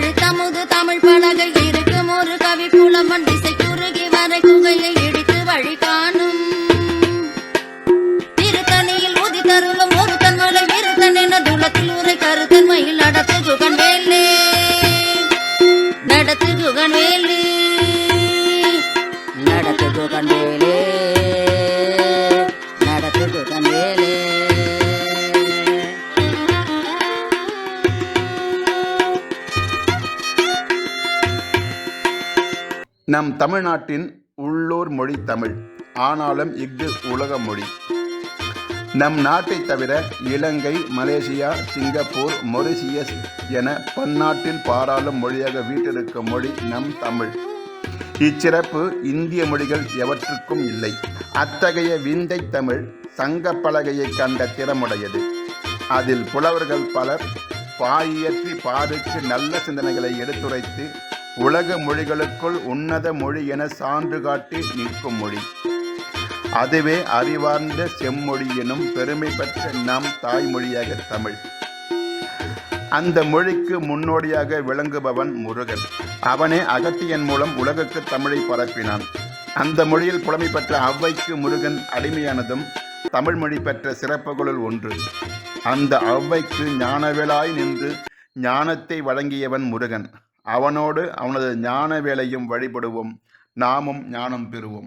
எழுத்தமுது தமிழ் பலகை இருக்கும் ஒரு கவி புலமன் திசை குறுகி வரை குகையை இடித்து வழி காணும் திருத்தணியில் உதி தருளும் ஒரு தன்மலை விருத்தன் என துளத்தில் உரை கருத்தன்மையில் நடத்து குகன் வேலே நடத்து குகன் வேலே நடத்து குகன் வேலே நடத்து குகன் வேலே. நம் தமிழ்நாட்டின் உள்ளூர் மொழி தமிழ். ஆனாலும் இஃது உலக மொழி. நம் நாட்டை தவிர இலங்கை, மலேசியா, சிங்கப்பூர், மொரிசியஸ் என பன்னாட்டில் பாராளும் மொழியாக வீட்டிருக்கும் மொழி நம் தமிழ். இச்சிறப்பு இந்திய மொழிகள் எவற்றுக்கும் இல்லை. அத்தகைய விந்தை தமிழ் சங்க பலகையை கண்ட திறமுடையது. அதில் புலவர்கள் பலர் பாயியற்றி பாருக்கு நல்ல சிந்தனைகளை எடுத்துரைத்து உலக மொழிகளுக்குள் உன்னத மொழி என சான்று காட்டி நிற்கும் மொழி. அதுவே அறிவார்ந்த செம்மொழி எனும் பெருமை பெற்ற நம் தாய்மொழியாக தமிழ். அந்த மொழிக்கு முன்னோடியாக விளங்குபவன் முருகன். அவனே அகத்தியன் மூலம் உலகுக்கு தமிழை பரப்பினான். அந்த மொழியில் புலமை பெற்ற ஔவைக்கு முருகன் அடிமையானதும் தமிழ் மொழி பெற்ற சிறப்புகளுள் ஒன்று. அந்த ஔவைக்கு ஞானவேளாய் நின்று ஞானத்தை வழங்கியவன் முருகன். அவனோடு அவனது ஞான வேலையும் வழிபடுவோம். நாமும் ஞானம் பெறுவோம்.